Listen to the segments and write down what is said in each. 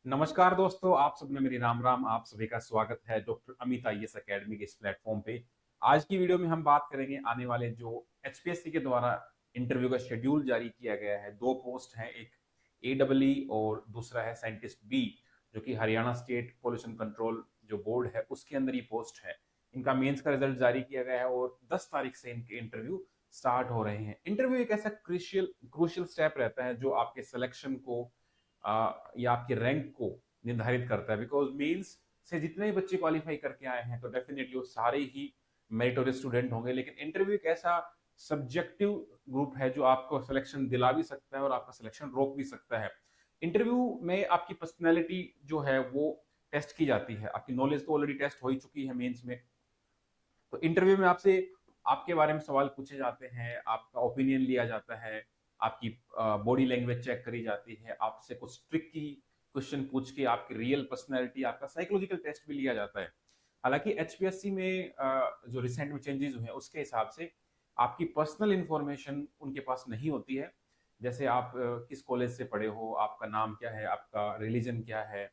नमस्कार दोस्तों, आप सबने मेरी राम राम। आप सभी का स्वागत है डॉक्टर अमित आईएएस एकेडमी के इस प्लेटफॉर्म पे। आज की वीडियो में हम बात करेंगे आने वाले जो एचपीएससी के द्वारा इंटरव्यू का शेड्यूल जारी किया गया है। दो पोस्ट हैं, एक एडब्ल्यू और दूसरा है साइंटिस्ट बी, जो कि हरियाणा स्टेट पोल्यूशन कंट्रोल जो बोर्ड है उसके अंदर ये पोस्ट है। इनका मेंस का रिजल्ट जारी किया गया है और 10 तारीख से इनके इंटरव्यू स्टार्ट हो रहे हैं। इंटरव्यू एक ऐसा क्रूशियल क्रूशियल स्टेप रहता है जो आपके सिलेक्शन को या आपके रैंक को निर्धारित करता है। बिकॉज मेंस से जितने भी बच्चे क्वालिफाई करके आए हैं तो डेफिनेटली वो सारे ही मेरिटोरियस स्टूडेंट होंगे, लेकिन इंटरव्यू एक ऐसा सब्जेक्टिव ग्रुप है जो आपको सिलेक्शन दिला भी सकता है और आपका सिलेक्शन रोक भी सकता है। इंटरव्यू में आपकी पर्सनैलिटी जो है वो टेस्ट की जाती है। आपकी नॉलेज तो ऑलरेडी टेस्ट हो ही चुकी है मेंस में। तो इंटरव्यू में आपसे आपके बारे में सवाल पूछे जाते हैं, आपका ओपिनियन लिया जाता है, आपकी बॉडी लैंग्वेज चेक करी जाती है, आपसे कुछ ट्रिकी क्वेश्चन पूछ के आपकी रियल पर्सनैलिटी, आपका साइकोलॉजिकल टेस्ट भी लिया जाता है। हालांकि एचपीएससी में जो रिसेंट में चेंजेस हुए हैं उसके हिसाब से आपकी पर्सनल इंफॉर्मेशन उनके पास नहीं होती है। जैसे आप किस कॉलेज से पढ़े हो, आपका नाम क्या है, आपका रिलीजन क्या है,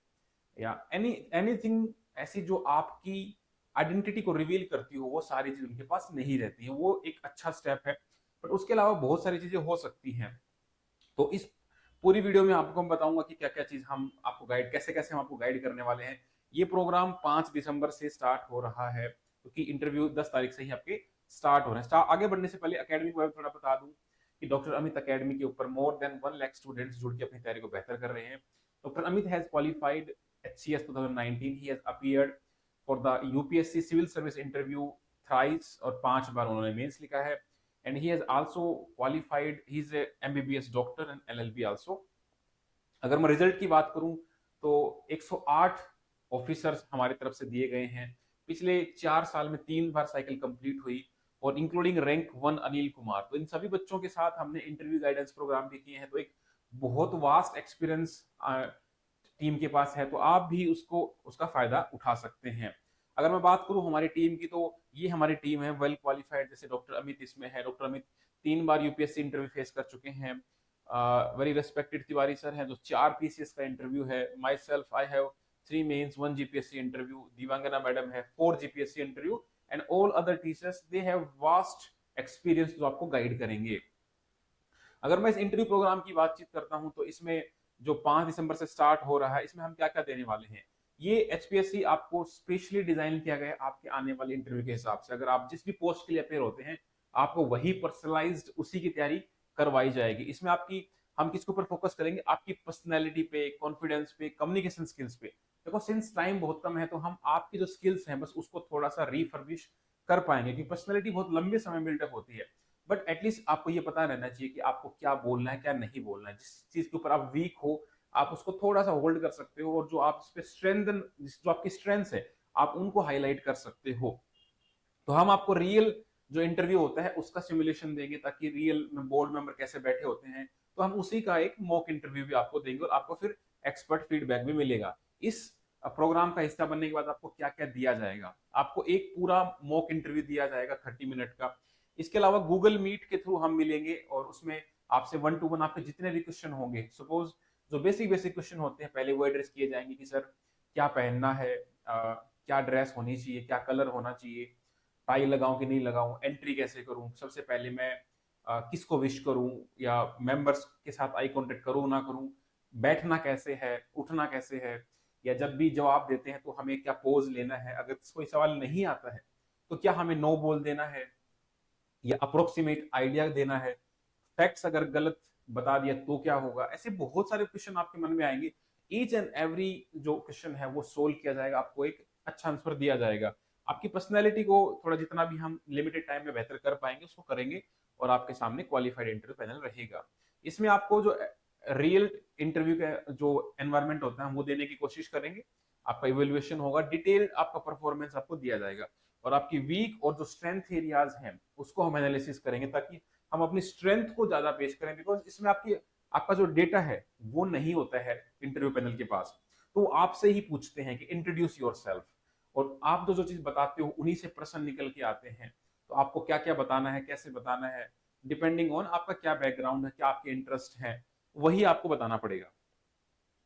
या एनीथिंग ऐसी जो आपकी आइडेंटिटी को रिवील करती हो, वो सारी चीज उनके पास नहीं रहती है। वो एक अच्छा स्टेप है, बट उसके अलावा बहुत सारी चीजें हो सकती हैं। तो इस पूरी वीडियो में आपको हम बताऊंगा कि क्या क्या चीज हम आपको गाइड कैसे कैसे हम आपको गाइड करने वाले हैं। ये प्रोग्राम 5 दिसंबर से स्टार्ट हो रहा है, क्योंकि इंटरव्यू 10 तारीख से ही आपके स्टार्ट हो रहे हैं। आगे बढ़ने से पहले अकेडमी को थोड़ा बता दूं कि डॉक्टर अमित अकेडमी के ऊपर मोर देन 1 लाख स्टूडेंट्स जुड़ के अपनी तैयारी को बेहतर कर रहे हैं। Doctor Amit has qualified HCS 2019। He has appeared for the UPSC civil service interview thrice, और 5 बार उन्होंने मेंस लिखा है। And he has also qualified, he's a MBBS doctor and LLB also। अगर मैं रिजल्ट की बात करूं तो 108 ऑफिसर्स हमारी तरफ से दिए गए हैं। पिछले 4 साल में 3 बार साइकिल कंप्लीट हुई, और इंक्लूडिंग रैंक 1 अनिल कुमार। तो इन सभी बच्चों के साथ हमने इंटरव्यू गाइडेंस प्रोग्राम भी किए हैं। तो एक बहुत वास्ट एक्सपीरियंस टीम के पास है, तो आप भी उसको उसका फायदा उठा सकते हैं। अगर मैं बात करूं हमारी टीम की, तो ये हमारी टीम है वेल क्वालिफाइड। जैसे डॉक्टर अमित इसमें है। डॉक्टर अमित 3 बार यूपीएससी इंटरव्यू फेस कर चुके हैं। वेरी रेस्पेक्टेड तिवारी सर हैं जो 4 पीसीएस का इंटरव्यू है। Myself I have 3 mains 1 GPSC interview. Divangana madam है 4 GPSC interview. And all other teachers they have vast experience जो आपको गाइड करेंगे। अगर मैं इस इंटरव्यू प्रोग्राम की बातचीत करता हूं तो इसमें जो 5 दिसंबर से स्टार्ट हो रहा है, इसमें हम क्या क्या देने वाले हैं। ये एचपीएससी आपको स्पेशली डिजाइन किया गया है आपके आने वाले इंटरव्यू के हिसाब से। अगर आप जिस भी पोस्ट के लिए अपेयर होते हैं, आपको वही पर्सनलाइज्ड उसी की तैयारी करवाई जाएगी। इसमें आपकी हम किसके ऊपर फोकस करेंगे, आपकी पर्सनैलिटी पे, कॉन्फिडेंस पे, कम्युनिकेशन स्किल्स पे। देखो सिंस टाइम बहुत कम है, तो हम आपकी जो स्किल्स हैं बस उसको थोड़ा सा रिफर्बिश कर पाएंगे, क्योंकि पर्सनैलिटी बहुत लंबे समय बिल्डअप होती है। बट एटलीस्ट आपको ये पता रहना चाहिए कि आपको क्या बोलना है क्या नहीं बोलना है। जिस चीज के ऊपर आप वीक हो, आप उसको थोड़ा सा होल्ड कर सकते हो, और जो आप इस पे स्ट्रेंथन, जो आपकी स्ट्रेंथ्स है, आप उनको हाईलाइट कर सकते हो। तो हम आपको रियल जो इंटरव्यू होता है उसका सिमुलेशन देंगे, ताकि रियल में बोर्ड मेंबर कैसे बैठे होते हैं, तो हम उसी का एक मॉक इंटरव्यू भी आपको देंगे, और आपको फिर एक्सपर्ट फीडबैक भी मिलेगा। इस प्रोग्राम का हिस्सा बनने के बाद आपको क्या क्या दिया जाएगा, आपको एक पूरा मॉक इंटरव्यू दिया जाएगा 30 मिनट का। इसके अलावा गूगल मीट के थ्रू हम मिलेंगे, और उसमें आपसे 1 to 1 आपके जितने भी क्वेश्चन होंगे, सपोज जो बेसिक बेसिक क्वेश्चन होते हैं पहले वो एड्रेस किए जाएंगे कि सर क्या पहनना है, क्या ड्रेस होनी चाहिए, क्या कलर होना चाहिए, टाई लगाऊं कि नहीं लगाऊं, एंट्री कैसे करूं, सबसे पहले मैं किसको विश करूं, या मेंबर्स के साथ आई कांटेक्ट करूं ना करूं, बैठना कैसे है, उठना कैसे है, या जब भी जवाब देते हैं तो हमें क्या पोज लेना है, अगर कोई सवाल नहीं आता है तो क्या हमें नो बोल देना है, या अप्रोक्सीमेट आइडिया देना है, फैक्ट्स अगर गलत बता दिया तो क्या होगा। ऐसे बहुत सारे क्वेश्चन आपके मन में आएंगे। ईच एंड एवरी जो क्वेश्चन है वो सोल्व किया जाएगा, आपको एक अच्छा आंसर दिया जाएगा। आपकी पर्सनैलिटी को थोड़ा जितना भी हम लिमिटेड टाइम में बेहतर कर पाएंगे उसको करेंगे, और आपके सामने क्वालिफाइड इंटरव्यू पैनल रहेगा। इसमें आपको जो रियल इंटरव्यू का जो एनवायरमेंट होता है हम वो देने की कोशिश करेंगे। आपका इवेल्युएशन होगा, डिटेल्ड आपका परफॉर्मेंस आपको दिया जाएगा, और आपकी वीक और जो स्ट्रेंथ एरियाज हैं उसको हम एनालिसिस करेंगे, ताकि हम अपनी स्ट्रेंथ को ज्यादा पेश करें। बिकॉज इसमें आपकी आपका जो डेटा है वो नहीं होता है इंटरव्यू पैनल के पास। तो वो आपसे ही पूछते हैं कि इंट्रोड्यूस योर सेल्फ, और आप जो जो चीज बताते हो उन्हीं से प्रश्न निकल के आते हैं। तो आपको क्या क्या बताना है, कैसे बताना है, डिपेंडिंग ऑन आपका क्या बैकग्राउंड है, क्या आपके इंटरेस्ट है, वही आपको बताना पड़ेगा।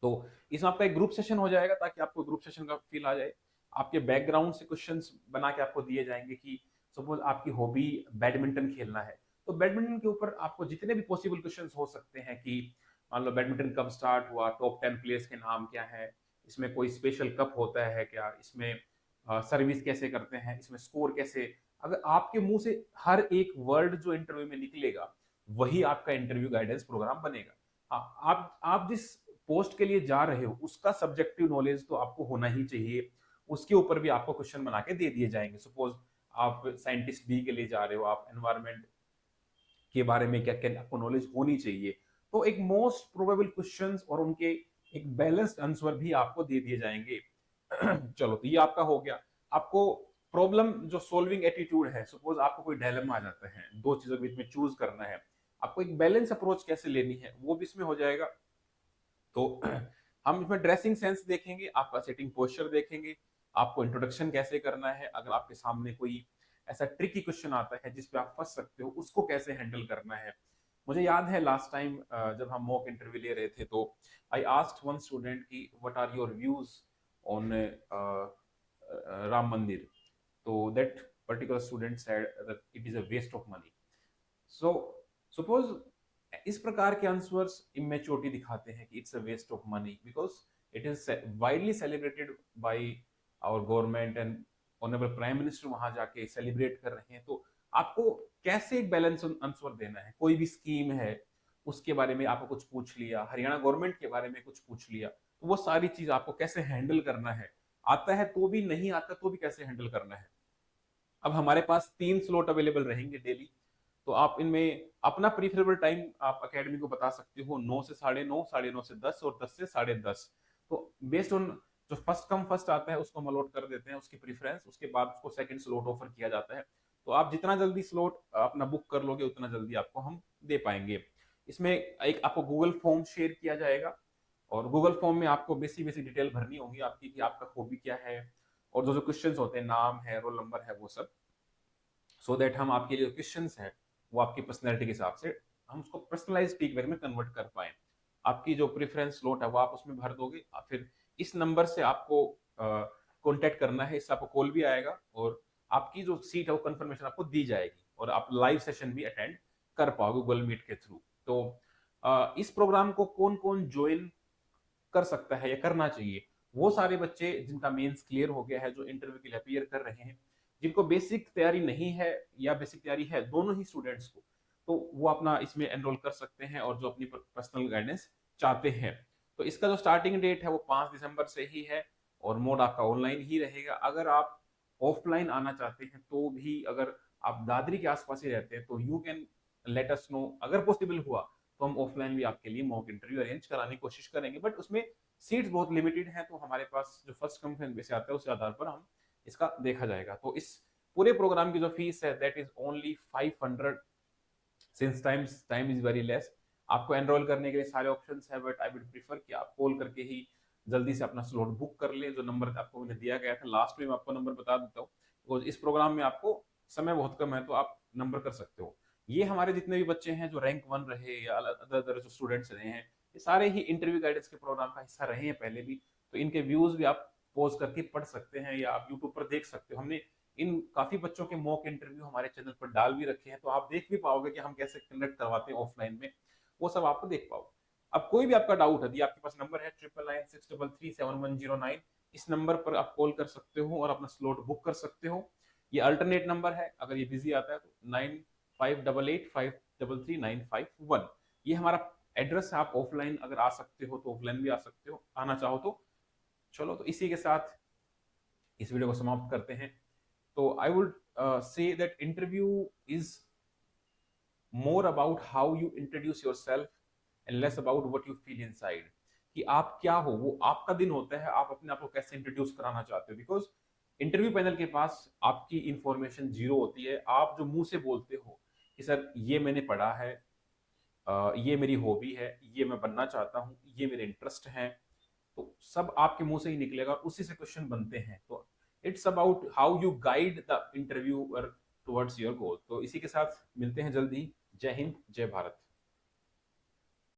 तो इसमें आपका एक ग्रुप सेशन हो जाएगा ताकि आपको ग्रुप सेशन का फील आ जाए। आपके बैकग्राउंड से क्वेश्चंस बना के आपको दिए जाएंगे कि सपोज आपकी हॉबी बैडमिंटन खेलना है, तो बैडमिंटन के ऊपर आपको जितने भी पॉसिबल क्वेश्चंस हो सकते हैं कि मान लो बैडमिंटन कब स्टार्ट हुआ, टॉप 10 प्लेयर्स के नाम क्या है, इसमें कोई स्पेशल कप होता है क्या, इसमें सर्विस कैसे करते हैं, इसमें स्कोर कैसे, अगर आपके मुंह से हर एक वर्ड जो इंटरव्यू में निकलेगा वही आपका इंटरव्यू गाइडेंस प्रोग्राम बनेगा। आप जिस पोस्ट के लिए जा रहे हो उसका सब्जेक्टिव नॉलेज तो आपको होना ही चाहिए, उसके ऊपर भी आपको क्वेश्चन बना के दे दिए जाएंगे। सपोज आप साइंटिस्ट बी के लिए जा रहे हो, आप एनवायरमेंट के बारे में क्या क्या आपको नॉलेज होनी चाहिए, तो एक मोस्ट प्रोबेबल क्वेश्चंस और उनके एक बैलेंस्ड आंसर भी आपको दे दिए जाएंगे। चलो तो ये आपका हो गया। आपको प्रॉब्लम जो सॉल्विंग एटीट्यूड है, सपोज आपको कोई डायलेमा आ जाता है, दो चीजों के बीच में चूज करना है, आपको एक बैलेंस अप्रोच कैसे लेनी है वो भी इसमें हो जाएगा। तो हम इसमें ड्रेसिंग सेंस देखेंगे, आपका सेटिंग पोस्चर देखेंगे, आपको इंट्रोडक्शन कैसे करना है, अगर आपके सामने कोई ऐसा ट्रिकी क्वेश्चन आता है जिसपे आप फंस सकते हो उसको कैसे हैंडल करना है। मुझे याद है लास्ट टाइम जब हम मॉक इंटरव्यू ले रहे थे तो आई आस्क्ड वन स्टूडेंट की what are your views on Ram Mandir, तो that particular student said that it is a waste of money. So suppose इस प्रकार के आंसर्स इमेच्योरिटी दिखाते हैं कि it's a waste of money because it is widely celebrated by our government and honourable prime minister वहां जाके celebrate कर रहे हैं। तो आपको कैसे एक बैलेंस आंसर देना है, कोई भी स्कीम है उसके बारे में आपको कुछ पूछ लिया, हरियाणा गवर्नमेंट के बारे में कुछ पूछ लिया, तो वो सारी चीज आपको कैसे हैंडल करना है, आता है तो भी नहीं आता तो भी कैसे हैंडल करना है। अब हमारे पास 3 स्लॉट अवेलेबल रहेंगे डेली, तो आप इनमें अपना प्रीफरेबल टाइम आप अकेडमी को बता सकते हो, 9 से 9:30, 9:30 से 10 और 10 से 10:30। तो बेस्ड ऑन जो फर्स्ट कम फर्स्ट आता है उसको हम अलॉट कर देते हैं उसकी प्रीफरेंस, उसके बाद उसको सेकंड स्लॉट ऑफर किया जाता है। तो आप जितना जल्दी स्लॉट अपना बुक कर लोगे उतना जल्दी आपको हम दे पाएंगे। इसमें एक आपको गूगल फॉर्म शेयर किया जाएगा और गूगल फॉर्म में आपको बेसिक बेसिक डिटेल भरनी होगी आपकी कि आपका हॉबी क्या है और जो जो क्वेश्चंस होते हैं, नाम है, रोल नंबर है, वो सब, सो दैट हम आपके लिए क्वेश्चंस है वो आपकी पर्सनैलिटी के हिसाब से हम उसको पर्सनलाइज फीडबैक में कन्वर्ट कर पाए। आपकी जो प्रेफरेंस स्लॉट है वो आप उसमें भर दोगे, फिर इस नंबर से आपको कांटेक्ट करना है, इससे आपको कॉल भी आएगा और आपकी जो सीट है वो कंफर्मेशन आपको दी जाएगी और आप लाइव सेशन भी अटेंड कर पाओगे गूगल मीट के थ्रू। तो इस प्रोग्राम को कौन कौन ज्वाइन कर सकता है या करना चाहिए, वो सारे बच्चे जिनका मेंस क्लियर हो गया है, जो इंटरव्यू के लिए अपीयर कर रहे हैं, जिनको बेसिक तैयारी नहीं है या बेसिक तैयारी है, दोनों ही स्टूडेंट्स को, तो वो अपना इसमें एनरोल कर सकते हैं और जो अपनी पर्सनल गाइडेंस चाहते हैं। तो इसका जो स्टार्टिंग डेट है वो 5 दिसंबर से ही है और मोड आपका ऑनलाइन ही रहेगा। अगर आप ऑफलाइन आना चाहते हैं तो भी, अगर आप दादरी के आसपास ही रहते हैं तो you can let us know, अगर पॉसिबल हुआ तो हम ऑफलाइन भी आपके लिए मॉक इंटरव्यू अरेंज कराने की कोशिश करेंगे, बट उसमें सीट्स बहुत लिमिटेड हैं, तो हमारे पास जो फर्स्ट कम फर्स्ट बेस आता है उस आधार पर हम इसका देखा जाएगा। तो इस पूरे प्रोग्राम की जो फीस है that is only 500, since time is very less. आपको एनरोल करने के लिए सारे ऑप्शंस है, बट आई वुड प्रीफर कि आप कॉल करके ही जल्दी से अपना स्लॉट बुक कर लें। जो नंबर आपको मैंने दिया गया था लास्ट में, मैं आपको नंबर बता देता हूँ, और इस प्रोग्राम में आपको समय बहुत कम है तो आप नंबर कर सकते हो। ये हमारे जितने भी बच्चे हैं जो रैंक 1 रहे या अदर अदर जो स्टूडेंट्स रहे हैं, ये सारे ही इंटरव्यू गाइडेंस के प्रोग्राम का हिस्सा रहे हैं पहले भी, तो इनके व्यूज भी आप पॉज करके पढ़ सकते हैं या आप यूट्यूब पर देख सकते हो। हमने इन काफी बच्चों के मॉक इंटरव्यू हमारे चैनल पर डाल भी रखे हैं, तो आप देख भी पाओगे कि हम कैसे कंडक्ट करवाते हैं ऑफलाइन में, वो सब आपको देख पाओगे। अब कोई भी आपका डाउट है, आपके पास नंबर है 9996337109, इस नंबर पर आप कॉल कर सकते हो और अपना स्लॉट बुक कर सकते हो। ये अल्टरनेट नंबर है, अगर ये बिजी आता है तो 9588533951, ये हमारा एड्रेस है। आप ऑफलाइन अगर आ सकते हो तो ऑफलाइन भी आ सकते हो, आना चाहो तो। चलो तो इसी के साथ इस वीडियो को समाप्त करते हैं। तो I would say that interview is more about how you introduce yourself and less about what you feel inside, कि आप क्या हो, वो आपका दिन होता है, आप अपने आप को कैसे इंट्रोड्यूस कराना चाहते हो। बिकॉज इंटरव्यू पैनल के पास आपकी इंफॉर्मेशन जीरो होती है, आप जो मुंह से बोलते हो कि सर ये मैंने पढ़ा है, ये मेरी हॉबी है, ये मैं बनना चाहता हूँ, ये मेरे इंटरेस्ट हैं, तो सब आपके मुंह से ही निकलेगा और उसी से क्वेश्चन बनते हैं। तो it's about how you guide the interviewer towards your goal. तो इसी के साथ मिलते हैं जल्दी। जय हिंद, जय भारत।